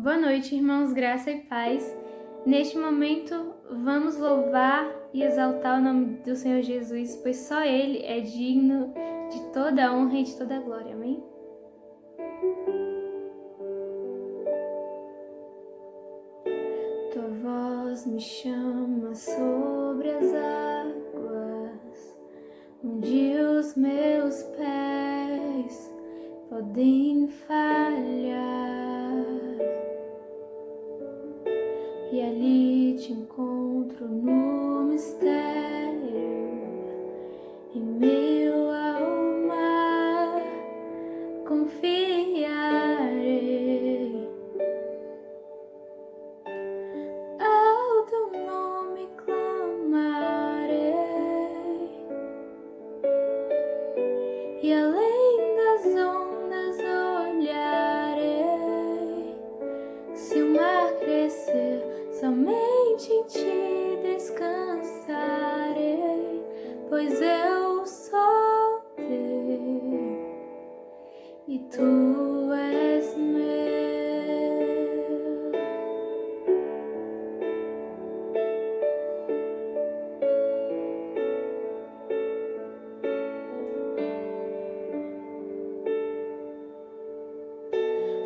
Boa noite, irmãos, graça e paz. Neste momento, vamos louvar e exaltar o nome do Senhor Jesus, pois só Ele é digno de toda a honra e de toda a glória. Amém? Tua voz me chama sobre as águas, onde os meus pés podem falhar. E ali te encontro no mistério, em meio ao mar, confiarei. Ao teu nome clamarei, e além das ondas olharei. Se o mar crescer, somente em ti descansarei, pois eu sou teu e tu és meu.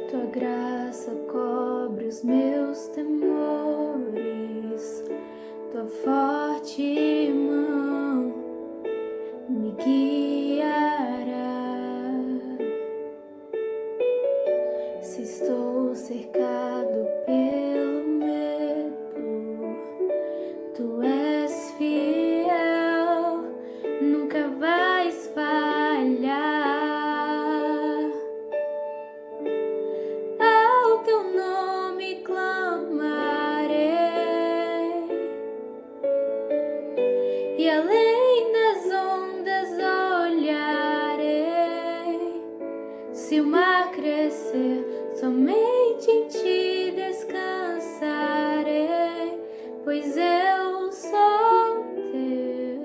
Tua graça cobre os meus temores, tua forte mão me guiará. Se estou cercado pelo medo, tu és fiel, nunca vais falhar. Ao teu nome clamarei, e além das ondas olharei. Se o mar crescer, somente em ti descansarei, pois eu sou teu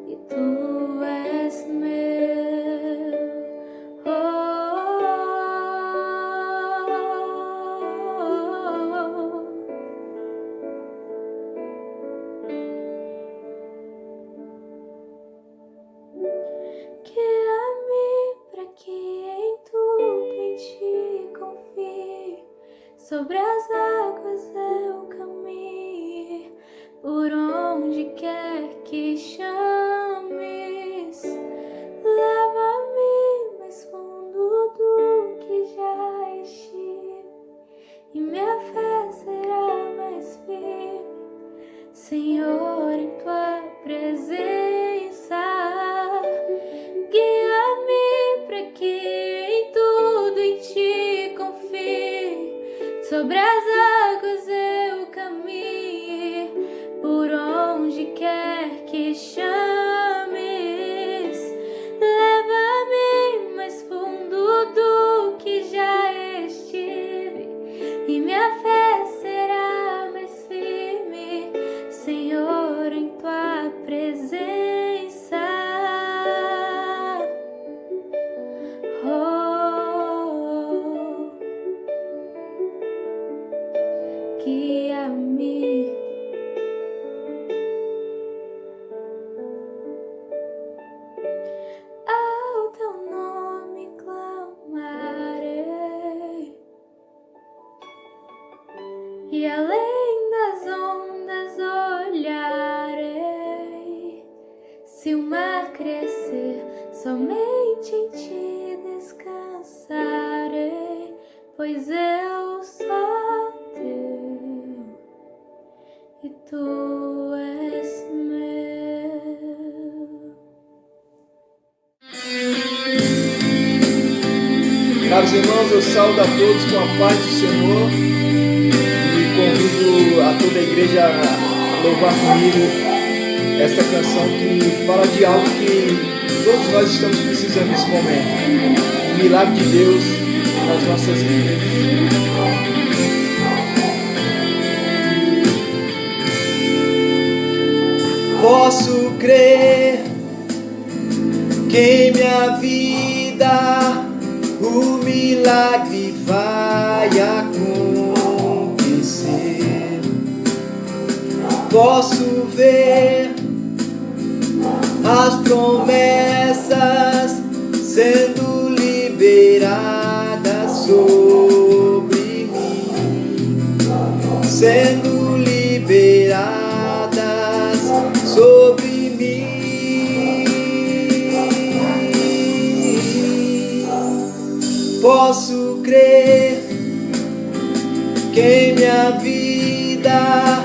e tu és meu. Oh, oh, oh. Guia-me para que em tudo em ti confie, sobre as águas eu caminhe, por onde quer que chames. Leva-me mais fundo do que já estive, e minha fé será mais firme, Senhor, em tua presença. Guia-me para que em tudo em ti confie, sobre as águas eu caminhe, por onde quer que chames. Leva-me mais fundo do que já estive, e minha fé será mais firme, Senhor, em tua presença. Oh, guia-me. Ao teu nome clamarei, e além das ondas olharei. Se o mar crescer, somente em ti descansarei, pois eu sou teu e tu és meu. Caros irmãos, eu saúdo a todos com a paz do Senhor e convido a toda a igreja a louvar comigo esta canção que fala de algo que todos nós estamos precisando nesse momento: o milagre de Deus nas nossas vidas. Posso crer que em minha vida o milagre vai acontecer. Posso ver as promessas sendo liberadas sobre mim, sendo liberadas sobre mim. Posso crer que em minha vida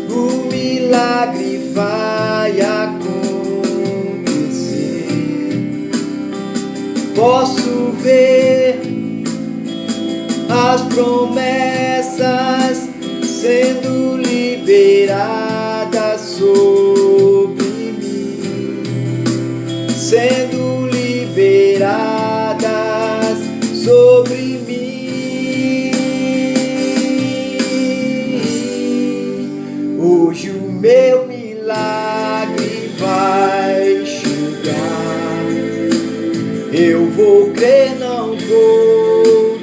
o milagre vai acontecer. Posso ver as promessas sendo liberadas sobre mim, sendo liberadas sobre mim. Hoje o meu milagre vai chegar. Eu vou crer, não vou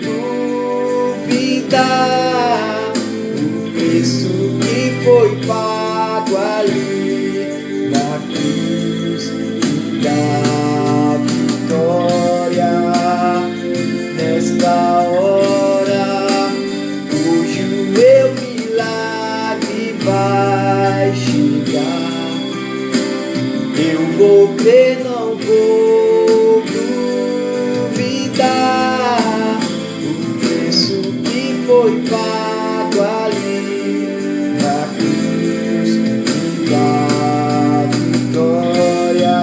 duvidar. O preço que foi pago ali na cruz da vitória. Nesta hora, hoje o meu milagre vai chegar. Eu vou crer, não vou duvidar. O preço que foi pago ali na cruz da vitória.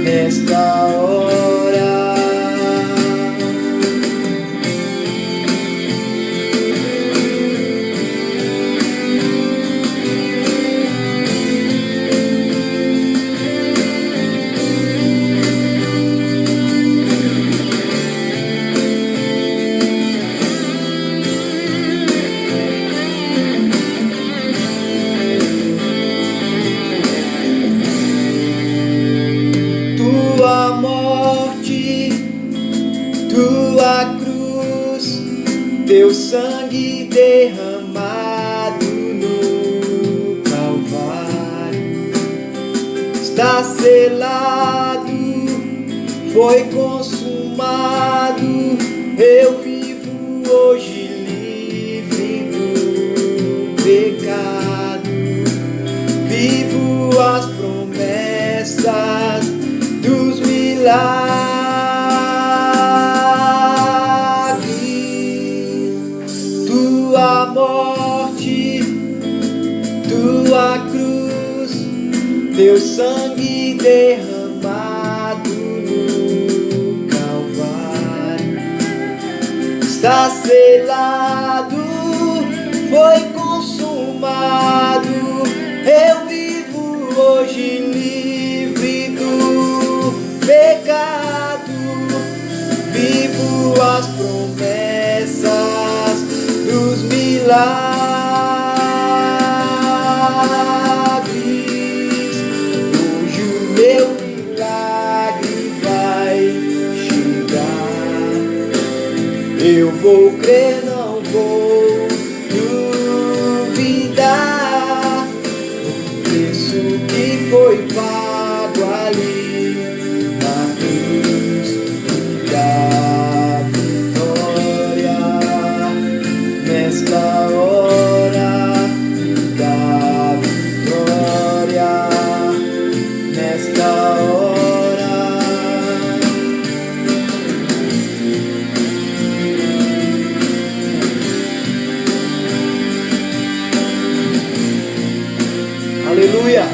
Nesta hora, tua morte, tua cruz, teu sangue derramado no Calvário, está selado, foi consumado. Eu vivo hoje livre do pecado, vivo as promessas dos milagres. Tua morte, tua cruz, teu sangue derramado no Calvário, está selado, foi consumado. Eu vivo hoje livre do pecado, vivo as promessas dos milagres. Hoje o meu milagre vai chegar. Eu vou crer, não vou duvidar. O preço que foi pago ali na cruz da vitória. Nesta hora da vitória. Nesta hora, aleluia.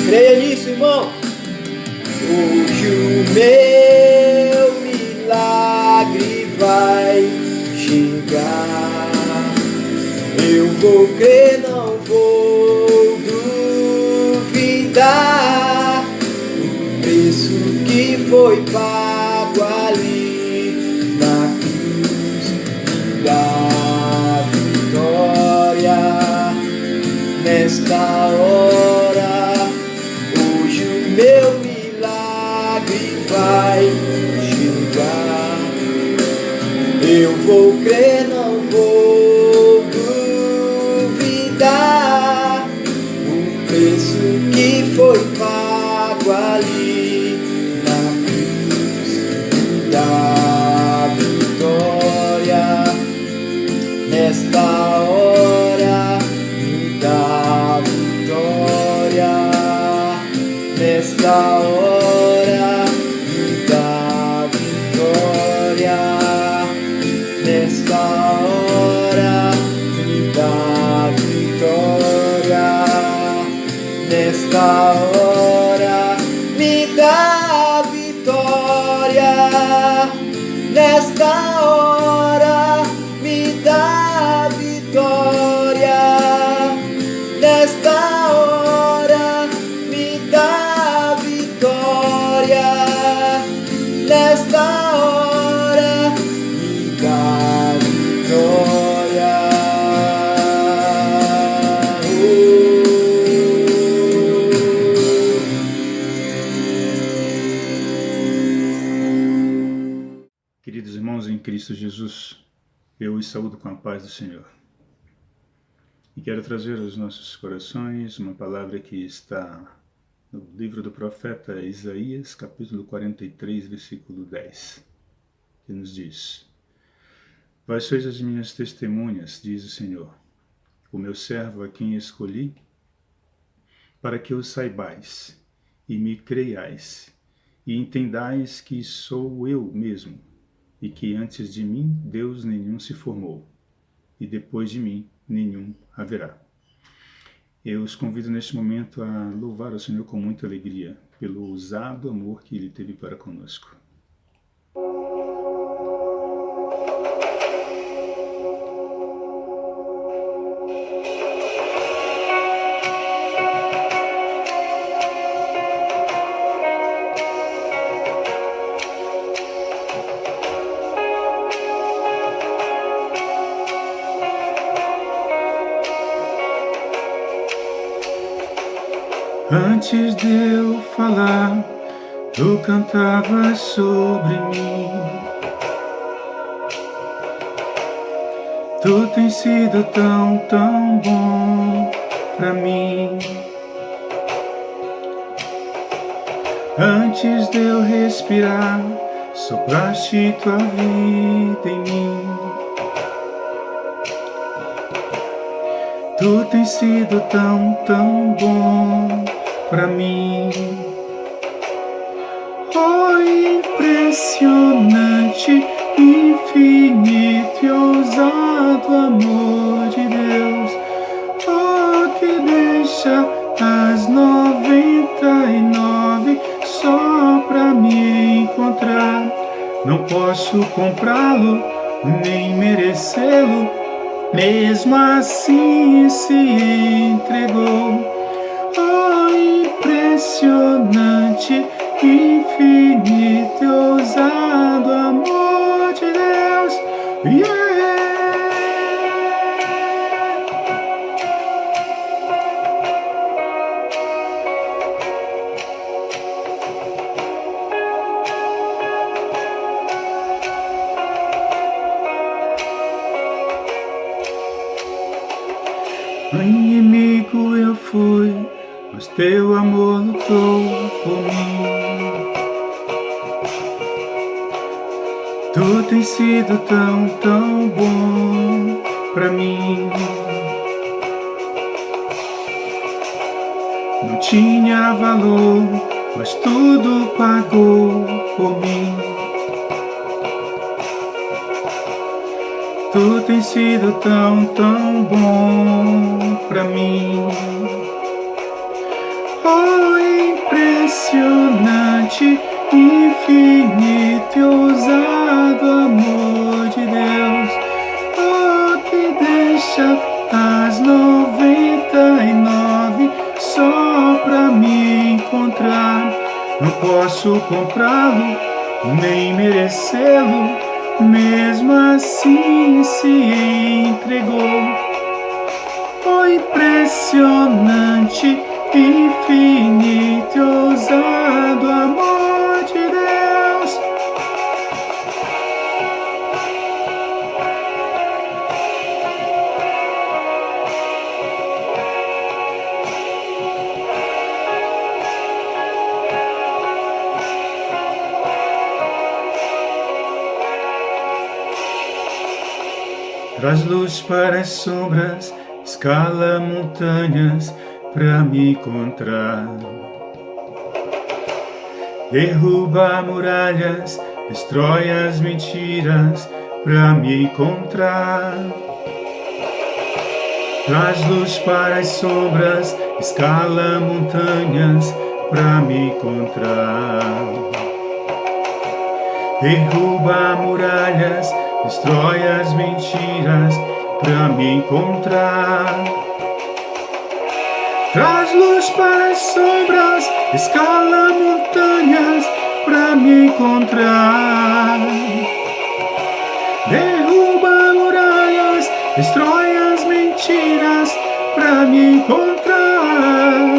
Creia nisso, irmão. Hoje o meu milagre vai chegar. Eu vou crer, não vou duvidar. O preço que foi pago ali na cruz da vitória. Nesta hora, hoje o meu milagre vai chegar. Eu vou crer, não vou duvidar. O preço que foi pago ali na cruz me dá vitória. Nesta hora me dá vitória. Nesta hora me dá vitória. Nesta hora me dá vitória. Nesta hora me dá vitória. Nesta hora me dá vitória. Nesta hora me dá vitória. Nesta hora me dá vitória. Queridos irmãos em Cristo Jesus, eu os saúdo com a paz do Senhor. E quero trazer aos nossos corações uma palavra que está no livro do profeta Isaías, capítulo 43, versículo 10, que nos diz: Vós sois as minhas testemunhas, diz o Senhor, o meu servo a quem escolhi, para que o saibais e me creiais, e entendais que sou eu mesmo, e que antes de mim Deus nenhum se formou, e depois de mim nenhum haverá. Eu os convido neste momento a louvar o Senhor com muita alegria, pelo ousado amor que Ele teve para conosco. Antes de eu falar, tu cantavas sobre mim. Tu tens sido tão, tão bom pra mim. Antes de eu respirar, sopraste tua vida em mim. Tu tens sido tão, tão bom pra mim. Oh, impressionante, infinito e ousado amor de Deus. Oh, que deixa as 99 só pra me encontrar. Não posso comprá-lo, nem merecê-lo, mesmo assim se entregou. Oh, impressionante, infinito e ousado amor de Deus. Yeah! Inimigo eu fui, mas teu amor lutou por mim. Tu tens sido tão, tão bom pra mim. Não tinha valor, mas tudo pagou por mim. Tu tens sido tão, tão bom pra mim. Oh, impressionante, infinito e ousado amor de Deus. Oh, que deixa as 99 só pra me encontrar. Não posso comprá-lo, nem merecê-lo, mesmo assim se entregou. Oh, impressionante, infinito e ousado amor de Deus. Traz luz para as sombras, escala montanhas para me encontrar. Derruba muralhas, destrói as mentiras para me encontrar. Traz luz para as sombras, escala montanhas para me encontrar. Derruba muralhas, destrói as mentiras para me encontrar. Traz luz para as sombras, escala montanhas para me encontrar. Derruba muralhas, destrói as mentiras para me encontrar.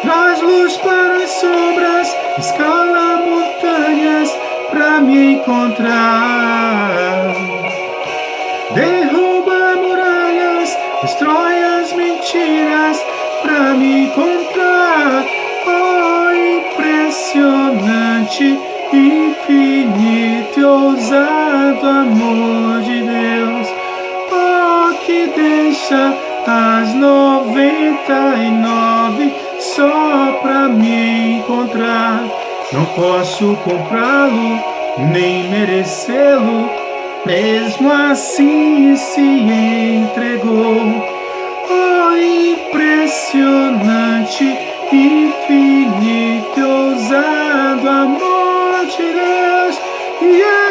Traz luz para as sombras, escala montanhas para me encontrar. Derruba muralhas, destrói as mentiras para me encontrar. Oh, impressionante, infinito e ousado amor de Deus. Oh, que deixa as 99 só pra me encontrar. Não posso comprá-lo, nem merecê-lo, mesmo assim se entregou. Oh, impressionante, infinito e ousado amor de Deus. Yeah.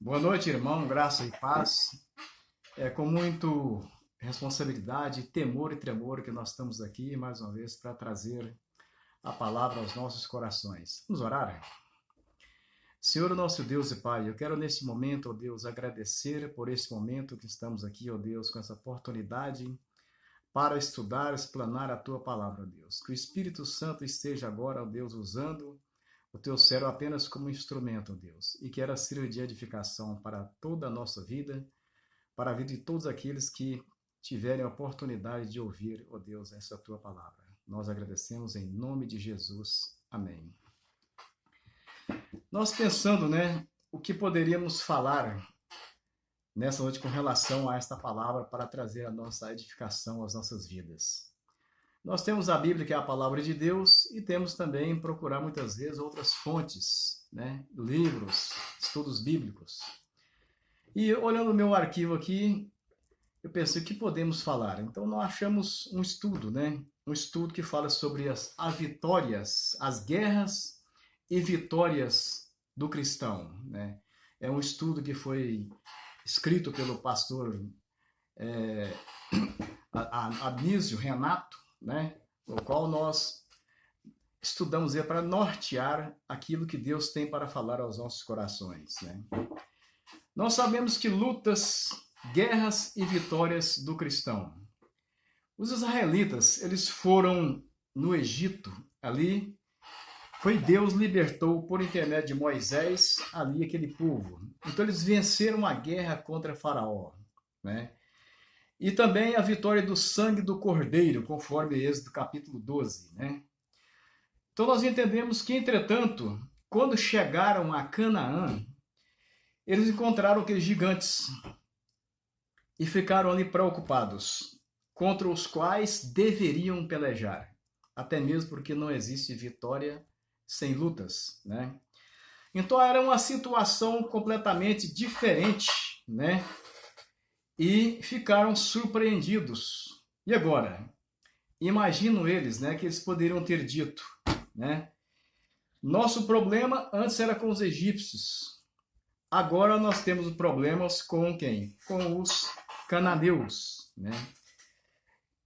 Boa noite, irmão, graça e paz. É com muito responsabilidade, temor e tremor que nós estamos aqui, mais uma vez, para trazer a palavra aos nossos corações. Vamos orar? Senhor, nosso Deus e Pai, eu quero nesse momento, ó Deus, agradecer por esse momento que estamos aqui, ó Deus, com essa oportunidade para estudar, explanar a Tua palavra, ó Deus. Que o Espírito Santo esteja agora, ó Deus, usando o Teu servo apenas como instrumento, ó Deus, e que ela sirva de edificação para toda a nossa vida, para a vida de todos aqueles que tiverem a oportunidade de ouvir, ó Deus, essa Tua palavra. Nós agradecemos em nome de Jesus. Amém. Nós pensando, o que poderíamos falar nessa noite com relação a esta palavra para trazer a nossa edificação às nossas vidas. Nós temos a Bíblia, que é a palavra de Deus, e temos também procurar muitas vezes outras fontes, livros, estudos bíblicos. E olhando o meu arquivo aqui, eu pensei, o que podemos falar? Então nós achamos um estudo, um estudo que fala sobre as vitórias, as guerras e vitórias do cristão. É um estudo que foi escrito pelo pastor Anísio Renato, o qual nós estudamos para nortear aquilo que Deus tem para falar aos nossos corações. Nós sabemos que lutas, guerras e vitórias do cristão. Os israelitas, eles foram no Egito, ali foi Deus libertou por intermédio de Moisés ali aquele povo. Então eles venceram a guerra contra Faraó, E também a vitória do sangue do Cordeiro, conforme Êxodo capítulo 12, Então nós entendemos que, entretanto, quando chegaram a Canaã, eles encontraram aqueles gigantes e ficaram ali preocupados, contra os quais deveriam pelejar, até mesmo porque não existe vitória sem lutas, Então era uma situação completamente diferente, E ficaram surpreendidos. E agora? Imagino eles, que eles poderiam ter dito, Nosso problema antes era com os egípcios. Agora nós temos problemas com quem? Com os cananeus,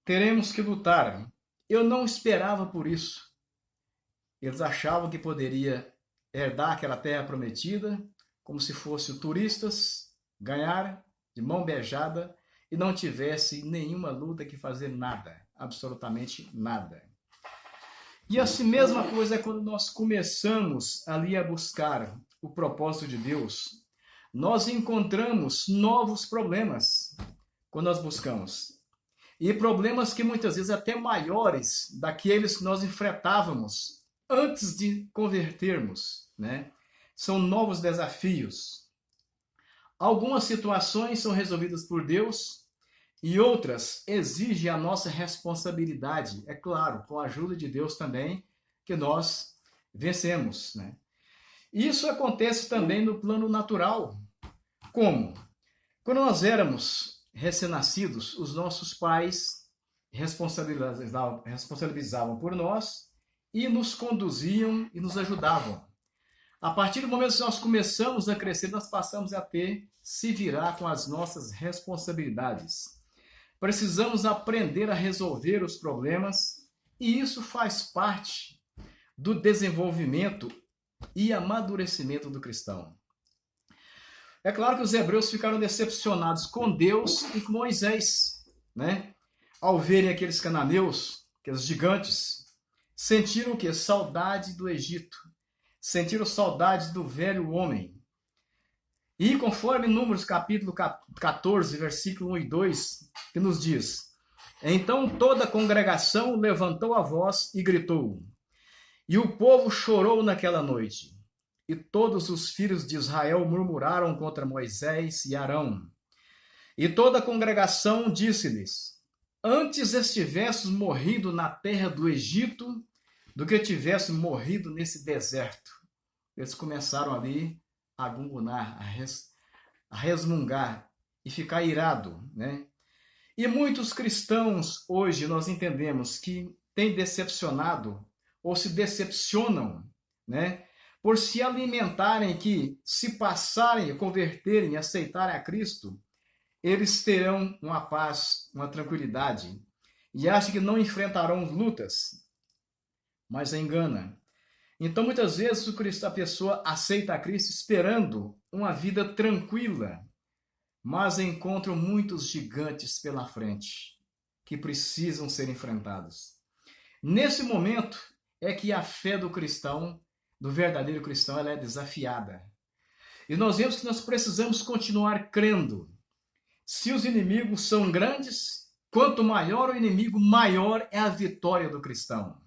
Teremos que lutar. Eu não esperava por isso. Eles achavam que poderia herdar aquela terra prometida, como se fossem turistas, ganhar de mão beijada e não tivesse nenhuma luta que fazer nada, absolutamente nada. E assim mesma coisa é quando nós começamos ali a buscar o propósito de Deus, nós encontramos novos problemas quando nós buscamos. E problemas que muitas vezes até maiores daqueles que nós enfrentávamos antes de convertermos, né? São novos desafios. Algumas situações são resolvidas por Deus e outras exigem a nossa responsabilidade. É claro, com a ajuda de Deus também, que nós vencemos, né? Isso acontece também no plano natural. Como? Quando nós éramos recém-nascidos, os nossos pais responsabilizavam por nós e nos conduziam e nos ajudavam. A partir do momento que nós começamos a crescer, nós passamos a se virar com as nossas responsabilidades. Precisamos aprender a resolver os problemas e isso faz parte do desenvolvimento e amadurecimento do cristão. É claro que os hebreus ficaram decepcionados com Deus e com Moisés, né? Ao verem aqueles cananeus, aqueles gigantes, sentiram o quê? Saudade do Egito. Sentiram saudade do velho homem. E conforme Números capítulo 14, versículo 1 e 2, que nos diz: Então toda a congregação levantou a voz e gritou, e o povo chorou naquela noite. E todos os filhos de Israel murmuraram contra Moisés e Arão. E toda a congregação disse-lhes: Antes estivéssemos morrido na terra do Egito, do que tivéssemos morrido nesse deserto. Eles começaram ali a gungunar, a resmungar e ficar irado, né? E muitos cristãos hoje nós entendemos que têm decepcionado ou se decepcionam, né? Por se alimentarem que, se passarem, converterem, aceitarem a Cristo, eles terão uma paz, uma tranquilidade. E acham que não enfrentarão lutas, mas engana. Então, muitas vezes, a pessoa aceita a Cristo esperando uma vida tranquila, mas encontram muitos gigantes pela frente, que precisam ser enfrentados. Nesse momento é que a fé do cristão, do verdadeiro cristão, ela é desafiada. E nós vemos que nós precisamos continuar crendo. Se os inimigos são grandes, quanto maior o inimigo, maior é a vitória do cristão.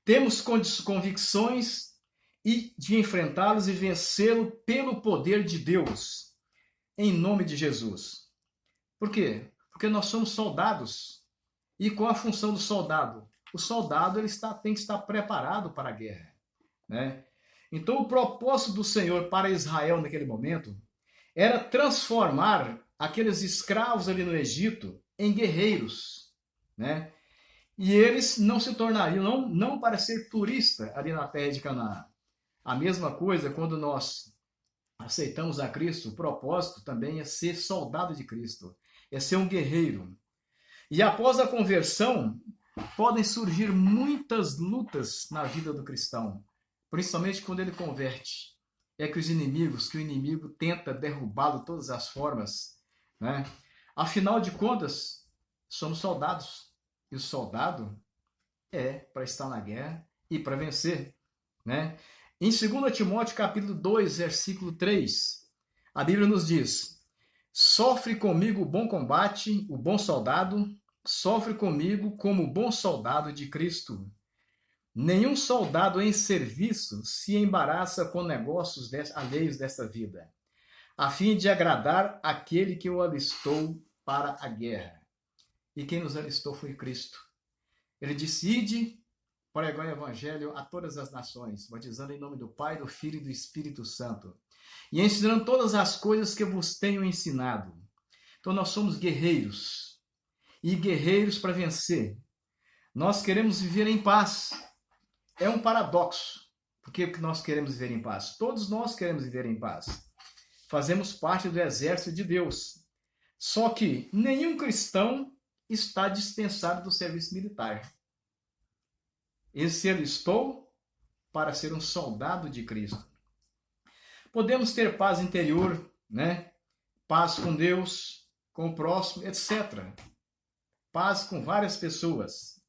Temos convicções de enfrentá-los e vencê-lo pelo poder de Deus, em nome de Jesus. Por quê? Porque nós somos soldados. E qual a função do soldado? O soldado tem que estar preparado para a guerra, né? Então, o propósito do Senhor para Israel naquele momento era transformar aqueles escravos ali no Egito em guerreiros, né? E eles não se tornariam, não para ser turista ali na terra de Canaã. A mesma coisa quando nós aceitamos a Cristo, o propósito também é ser soldado de Cristo, é ser um guerreiro. E após a conversão, podem surgir muitas lutas na vida do cristão, principalmente quando ele converte. É que o inimigo tenta derrubá-lo de todas as formas, né? Afinal de contas, somos soldados. E o soldado é para estar na guerra e para vencer, né? Em 2 Timóteo capítulo 2, versículo 3, a Bíblia nos diz: Sofre comigo o bom combate, o bom soldado, sofre comigo como o bom soldado de Cristo. Nenhum soldado em serviço se embaraça com negócios alheios desta vida, a fim de agradar aquele que o alistou para a guerra. E quem nos alistou foi Cristo. Ele disse: Ide, pregai o evangelho a todas as nações, batizando em nome do Pai, do Filho e do Espírito Santo, e ensinando todas as coisas que eu vos tenho ensinado. Então nós somos guerreiros, e guerreiros para vencer. Nós queremos viver em paz. É um paradoxo. Por que nós queremos viver em paz? Todos nós queremos viver em paz. Fazemos parte do exército de Deus. Só que nenhum cristão está dispensado do serviço militar. Ele se alistou para ser um soldado de Cristo. Podemos ter paz interior, né? Paz com Deus, com o próximo, etc. Paz com várias pessoas.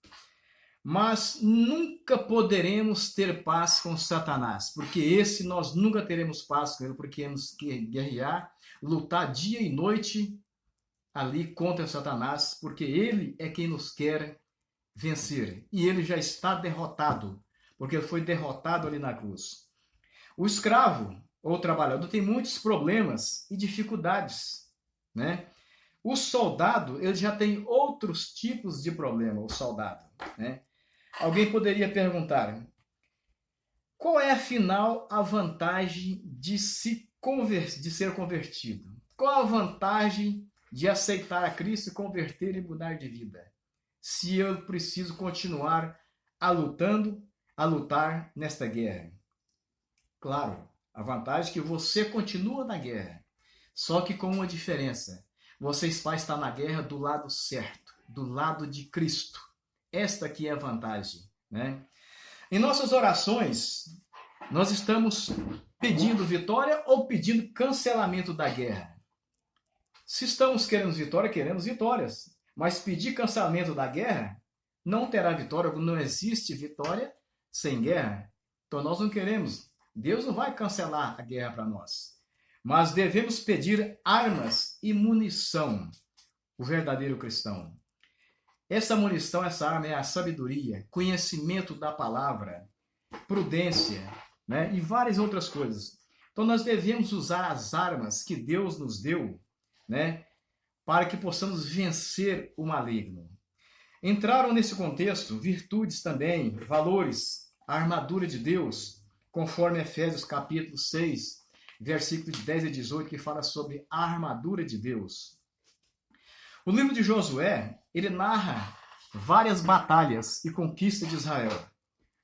Mas nunca poderemos ter paz com Satanás, porque esse nós nunca teremos paz com ele, porque temos que guerrear, lutar dia e noite ali contra Satanás, porque ele é quem nos quer vencer. E ele já está derrotado, porque ele foi derrotado ali na cruz. O escravo ou trabalhador tem muitos problemas e dificuldades, né? O soldado, ele já tem outros tipos de problema, o soldado, né? Alguém poderia perguntar, qual é, afinal, a vantagem de ser convertido? Qual a vantagem de aceitar a Cristo e converter e mudar de vida? Se eu preciso continuar a lutar nesta guerra. Claro, a vantagem é que você continua na guerra, só que com uma diferença. Você vai estar na guerra do lado certo, do lado de Cristo. Esta aqui é a vantagem, né? Em nossas orações, nós estamos pedindo vitória ou pedindo cancelamento da guerra? Se estamos querendo vitória, queremos vitórias. Mas pedir cancelamento da guerra, não terá vitória, não existe vitória sem guerra. Então nós não queremos. Deus não vai cancelar a guerra para nós. Mas devemos pedir armas e munição, o verdadeiro cristão. Essa munição, essa arma é a sabedoria, conhecimento da palavra, prudência, né? E várias outras coisas. Então nós devemos usar as armas que Deus nos deu, né? Para que possamos vencer o maligno. Entraram nesse contexto virtudes também, valores, a armadura de Deus, conforme Efésios capítulo 6, versículos 10 e 18, que fala sobre a armadura de Deus. O livro de Josué, ele narra várias batalhas e conquistas de Israel,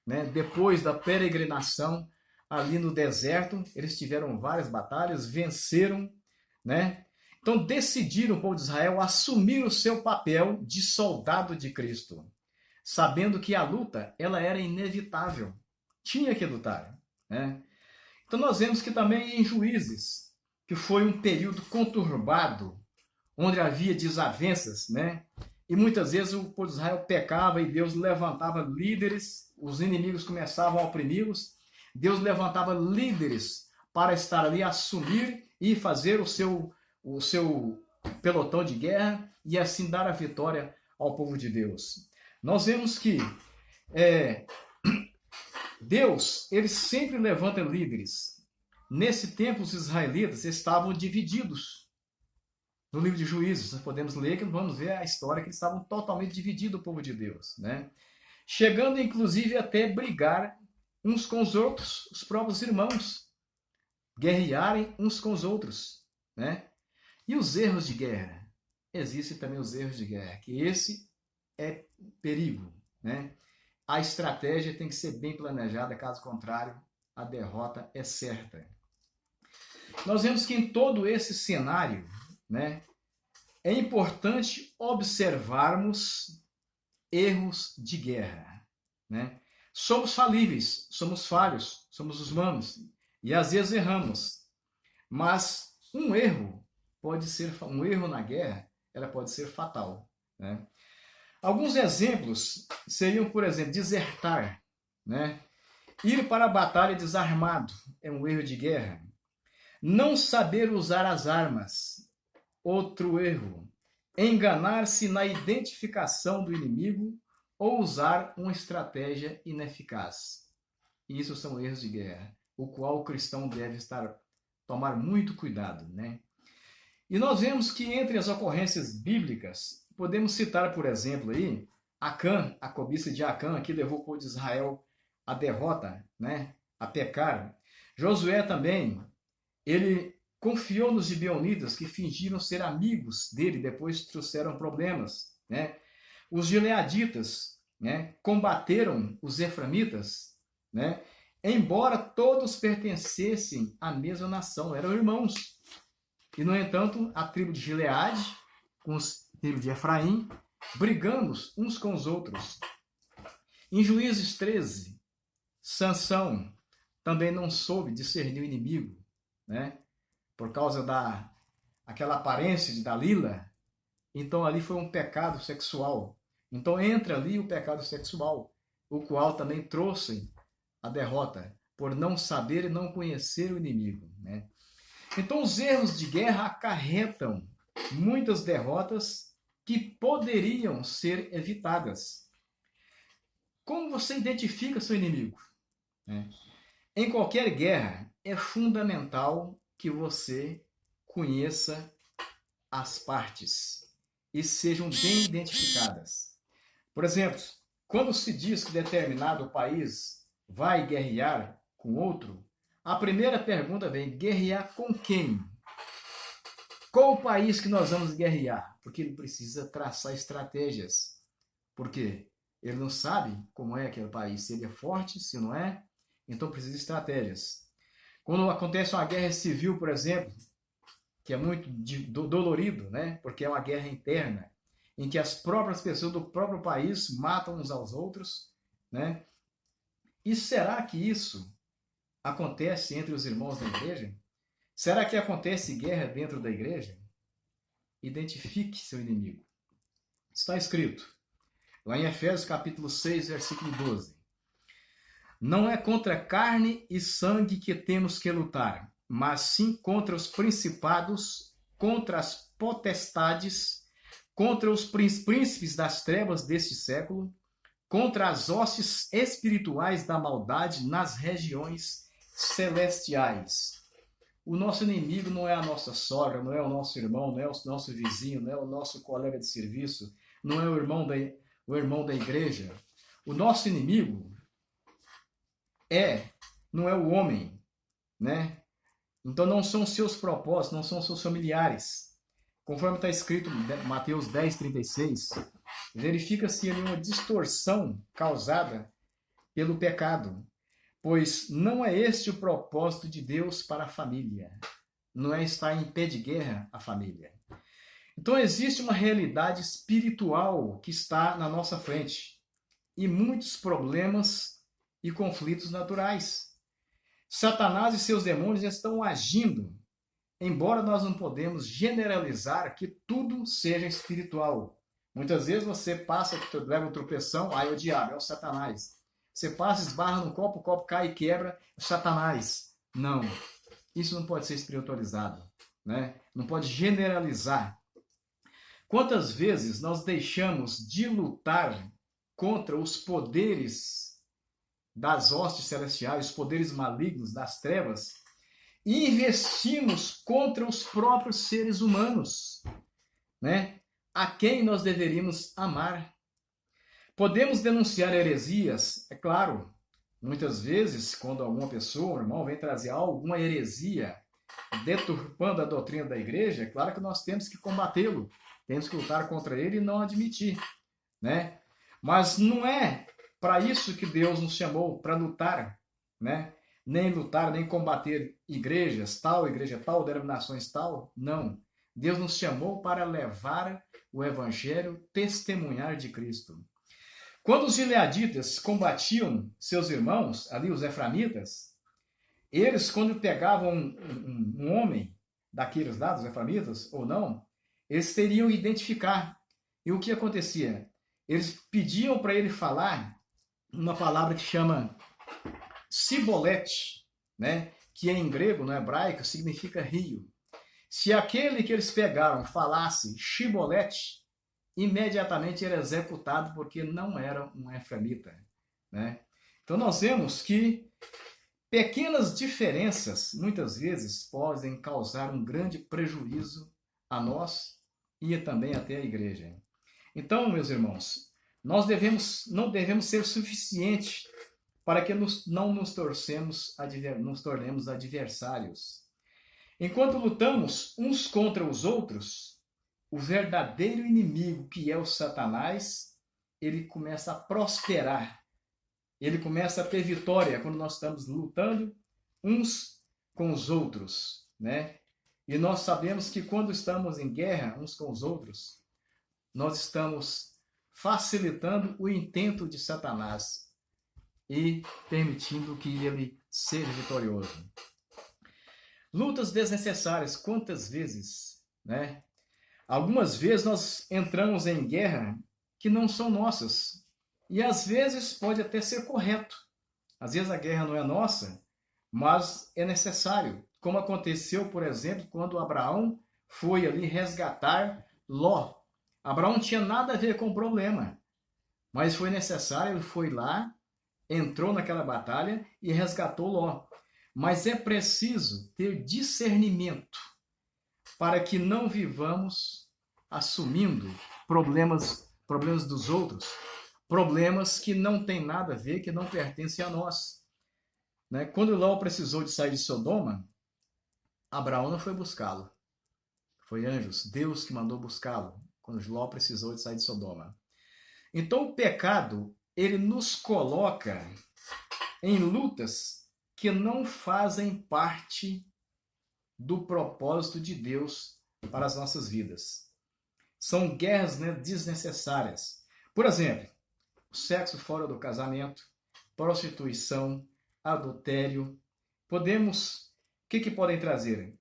né? Depois da peregrinação ali no deserto, eles tiveram várias batalhas, venceram, né? Então decidiram o povo de Israel assumir o seu papel de soldado de Cristo, sabendo que a luta ela era inevitável, tinha que lutar, né? Então nós vemos que também em Juízes, que foi um período conturbado, onde havia desavenças, né? E muitas vezes o povo de Israel pecava e Deus levantava líderes, os inimigos começavam a oprimi-los, Deus levantava líderes para estar ali, assumir e fazer o seu pelotão de guerra e assim dar a vitória ao povo de Deus. Nós vemos que Deus, ele sempre levanta líderes. Nesse tempo, os israelitas estavam divididos. No livro de Juízes, nós podemos ler que vamos ver a história que eles estavam totalmente divididos, o povo de Deus, né? Chegando, inclusive, até brigar uns com os outros, os próprios irmãos, guerrearem uns com os outros, né? E os erros de guerra? Existem também os erros de guerra, que esse é perigo, né? A estratégia tem que ser bem planejada, caso contrário, a derrota é certa. Nós vemos que em todo esse cenário, né, é importante observarmos erros de guerra, né? Somos falíveis, somos falhos, somos humanos e às vezes erramos. Mas um erro na guerra, ela pode ser fatal, né? Alguns exemplos seriam, por exemplo, desertar, né? Ir para a batalha desarmado é um erro de guerra. Não saber usar as armas, outro erro. Enganar-se na identificação do inimigo ou usar uma estratégia ineficaz. Isso são erros de guerra, o qual o cristão deve tomar muito cuidado, né? E nós vemos que entre as ocorrências bíblicas, podemos citar, por exemplo, aí, Acã, a cobiça de Acã, que levou o povo de Israel à derrota, né? A pecar. Josué também, ele confiou nos gibeonitas que fingiram ser amigos dele, depois trouxeram problemas, né? Os gileaditas, né, combateram os eframitas, né? Embora todos pertencessem à mesma nação, eram irmãos. E, no entanto, a tribo de Gileade, com a tribo de Efraim, brigando uns com os outros. Em Juízes 13, Sansão também não soube discernir o inimigo, né? Por causa aquela aparência de Dalila. Então ali foi um pecado sexual. Então entra ali o pecado sexual. o qual também trouxe a derrota, por não saber e não conhecer o inimigo, né? Então, os erros de guerra acarretam muitas derrotas que poderiam ser evitadas. Como você identifica seu inimigo, né? Em qualquer guerra, é fundamental que você conheça as partes e sejam bem identificadas. Por exemplo, quando se diz que determinado país vai guerrear com outro, a primeira pergunta vem: guerrear com quem? Qual o país que nós vamos guerrear? Porque ele precisa traçar estratégias. Por quê? Ele não sabe como é aquele país, se ele é forte, se não é. Então precisa de estratégias. Quando acontece uma guerra civil, por exemplo, que é muito dolorido, né? Porque é uma guerra interna, em que as próprias pessoas do próprio país matam uns aos outros, né? E será que isso acontece entre os irmãos da igreja? Será que acontece guerra dentro da igreja? Identifique seu inimigo. Está escrito lá em Efésios capítulo 6, versículo 12. Não é contra carne e sangue que temos que lutar, mas sim contra os principados, contra as potestades, contra os príncipes das trevas deste século, contra as hostes espirituais da maldade nas regiões celestiais. O nosso inimigo não é a nossa sogra, não é o nosso irmão, não é o nosso vizinho, não é o nosso colega de serviço, não é o irmão da igreja. O nosso inimigo não é o homem, né? Então não são seus propósitos, não são seus familiares. Conforme está escrito em Mateus 10:36, verifica-se ali uma distorção causada pelo pecado, pois não é este o propósito de Deus para a família. Não é estar em pé de guerra a família. Então existe uma realidade espiritual que está na nossa frente e muitos problemas e conflitos naturais. Satanás e seus demônios estão agindo, embora nós não podemos generalizar que tudo seja espiritual. Muitas vezes você passa, leva um tropeção, aí é o diabo, é o Satanás. Você passa, esbarra no copo, o copo cai e quebra, é o Satanás. Não, isso não pode ser espiritualizado, né? Não pode generalizar. Quantas vezes nós deixamos de lutar contra os poderes das hostes celestiais, os poderes malignos das trevas, e investimos contra os próprios seres humanos, né? A quem nós deveríamos amar. Podemos denunciar heresias, é claro. Muitas vezes, quando alguma pessoa, um irmão, vem trazer alguma heresia, deturpando a doutrina da igreja, é claro que nós temos que combatê-lo, temos que lutar contra ele e não admitir, né? Mas não é para isso que Deus nos chamou, para lutar, né? Nem lutar, nem combater igrejas tal, igreja tal, denominações tal, não. Deus nos chamou para levar o evangelho, testemunhar de Cristo. Quando os gileaditas combatiam seus irmãos, ali os eframitas, eles, quando pegavam um homem daqueles lá, dos eframitas, ou não, eles teriam que identificar. E o que acontecia? Eles pediam para ele falar uma palavra que chama sibolete, né? Que em grego, no hebraico, significa rio. Se aquele que eles pegaram falasse shibolete, imediatamente era executado porque não era um efraimita, né? Então nós vemos que pequenas diferenças muitas vezes podem causar um grande prejuízo a nós e também até a igreja. Então, meus irmãos, nós não devemos ser suficiente para que não nos tornemos adversários. Enquanto lutamos uns contra os outros, o verdadeiro inimigo, que é o Satanás, ele começa a prosperar. Ele começa a ter vitória quando nós estamos lutando uns com os outros, né? E nós sabemos que quando estamos em guerra uns com os outros, nós estamos facilitando o intento de Satanás e permitindo que ele seja vitorioso. Lutas desnecessárias, quantas vezes, né? Algumas vezes nós entramos em guerra que não são nossas E às vezes pode até ser correto. Às vezes a guerra não é nossa, mas é necessário. Como aconteceu, por exemplo, quando Abraão foi ali resgatar Ló. Abraão não tinha nada a ver com o problema, mas foi necessário, ele foi lá, entrou naquela batalha e resgatou Ló. Mas é preciso ter discernimento para que não vivamos assumindo problemas dos outros, problemas que não têm nada a ver, que não pertencem a nós. Né? Quando Ló precisou de sair de Sodoma, Abraão não foi buscá-lo. Foi anjos, Deus que mandou buscá-lo, quando Ló precisou de sair de Sodoma. Então o pecado, ele nos coloca em lutas que não fazem parte do propósito de Deus para as nossas vidas. São guerras, né, desnecessárias. Por exemplo, sexo fora do casamento, prostituição, adultério. O que podem trazer?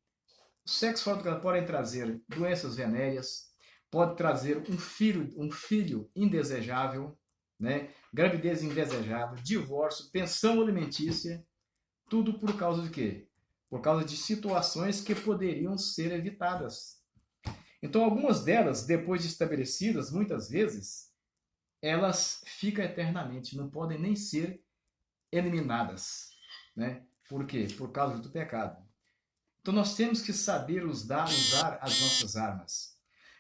O sexo fora do casamento podem trazer doenças venéreas, pode trazer um filho indesejável, né? Gravidez indesejável, divórcio, pensão alimentícia, tudo por causa de quê? Por causa de situações que poderiam ser evitadas. Então, algumas delas, depois de estabelecidas, muitas vezes, elas ficam eternamente, não podem nem ser eliminadas. Né? Por quê? Por causa do pecado. Então, nós temos que saber usar as nossas armas.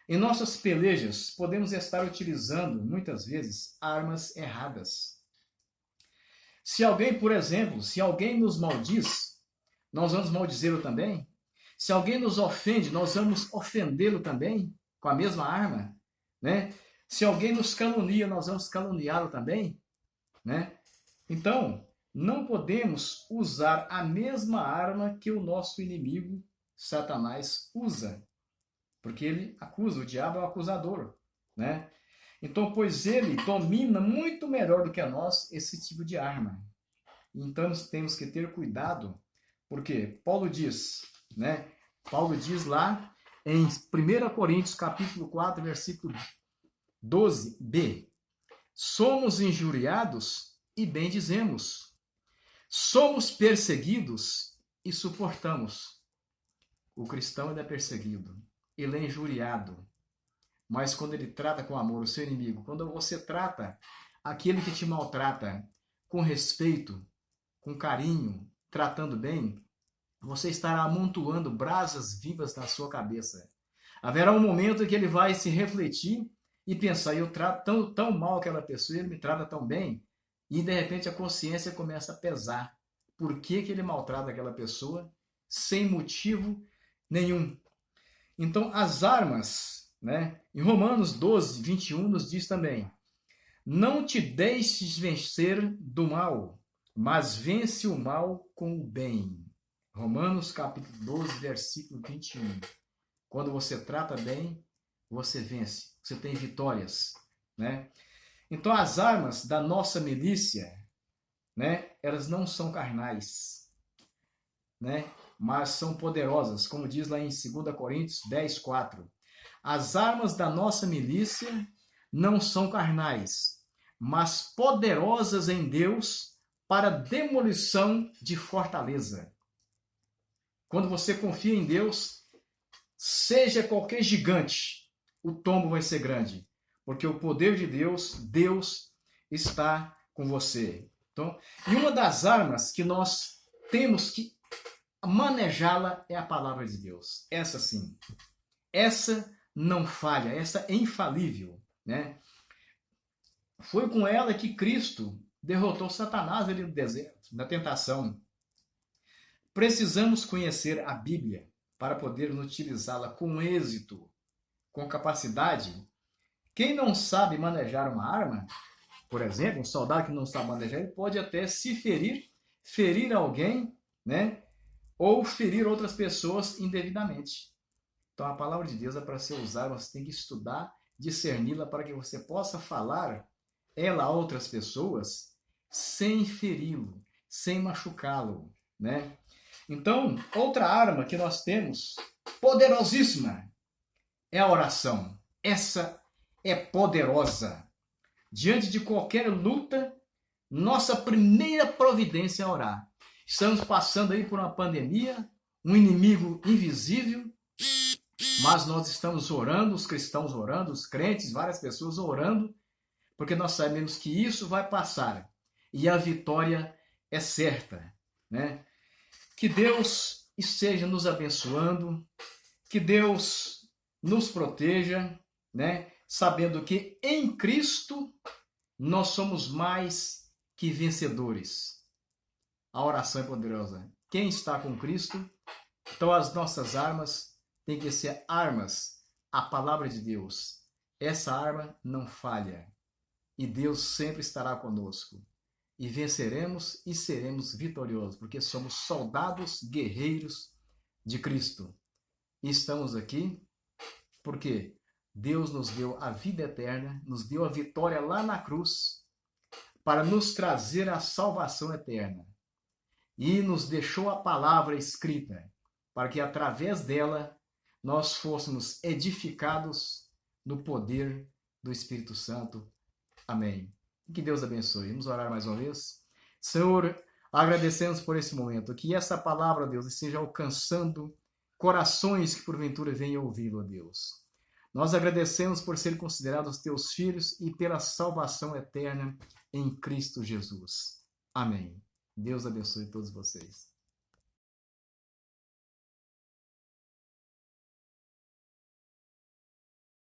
Em nossas pelejas, podemos estar utilizando, muitas vezes, armas erradas. Se alguém, por exemplo, se alguém nos maldiz, nós vamos maldizê-lo também? Se alguém nos ofende, nós vamos ofendê-lo também com a mesma arma, né? Se alguém nos calunia, nós vamos caluniá-lo também, né? Então, não podemos usar a mesma arma que o nosso inimigo, Satanás, usa, porque ele acusa, o diabo é o acusador, né? Então, pois ele domina muito melhor do que a nós esse tipo de arma. Então, nós temos que ter cuidado, porque Paulo diz, né? Paulo diz lá em 1 Coríntios, capítulo 4, versículo 12b. Somos injuriados e bendizemos. Somos perseguidos e suportamos. O cristão ele é perseguido, ele é injuriado. Mas quando ele trata com amor o seu inimigo, quando você trata aquele que te maltrata com respeito, com carinho, tratando bem, você estará amontoando brasas vivas na sua cabeça. Haverá um momento em que ele vai se refletir e pensar, eu trato tão mal aquela pessoa, ele me trata tão bem, e de repente a consciência começa a pesar. Por que ele maltrata aquela pessoa sem motivo nenhum? Então, as armas, né? Em Romanos 12, 21, nos diz também, não te deixes vencer do mal, mas vence o mal com o bem. Romanos capítulo 12, versículo 21. Quando você trata bem, você vence, você tem vitórias, né? Então as armas da nossa milícia, né, elas não são carnais, né, mas são poderosas, como diz lá em 2 Coríntios 10, 4. As armas da nossa milícia não são carnais, mas poderosas em Deus para demolição de fortaleza. Quando você confia em Deus, seja qualquer gigante, o tombo vai ser grande. Porque o poder de Deus, Deus está com você. Então, e uma das armas que nós temos que manejá-la é a palavra de Deus. Essa sim. Essa não falha, essa é infalível, né? Foi com ela que Cristo derrotou Satanás ali no deserto, na tentação. Precisamos conhecer a Bíblia para poder utilizá-la com êxito, com capacidade. Quem não sabe manejar uma arma, por exemplo, um soldado que não sabe manejar, ele pode até se ferir alguém, né? Ou ferir outras pessoas indevidamente. Então a palavra de Deus é para ser usada, você tem que estudar, discerni-la para que você possa falar ela a outras pessoas sem feri-lo, sem machucá-lo, né? Então, outra arma que nós temos, poderosíssima, é a oração. Essa é poderosa. Diante de qualquer luta, nossa primeira providência é orar. Estamos passando aí por uma pandemia, um inimigo invisível, mas nós estamos orando, os cristãos orando, os crentes, várias pessoas orando, porque nós sabemos que isso vai passar e a vitória é certa, né? Que Deus esteja nos abençoando, que Deus nos proteja, né? Sabendo que em Cristo nós somos mais que vencedores. A oração é poderosa. Quem está com Cristo, então as nossas armas têm que ser armas, a palavra de Deus. Essa arma não falha. E Deus sempre estará conosco. E venceremos e seremos vitoriosos, porque somos soldados guerreiros de Cristo. E estamos aqui porque Deus nos deu a vida eterna, nos deu a vitória lá na cruz, para nos trazer a salvação eterna. E nos deixou a palavra escrita, para que através dela nós fôssemos edificados no poder do Espírito Santo. Amém. Que Deus abençoe. Vamos orar mais uma vez. Senhor, agradecemos por esse momento. Que essa palavra, Deus, esteja alcançando corações que porventura venham ouvi-lo, Deus. Nós agradecemos por ser considerados teus filhos e pela salvação eterna em Cristo Jesus. Amém. Deus abençoe todos vocês.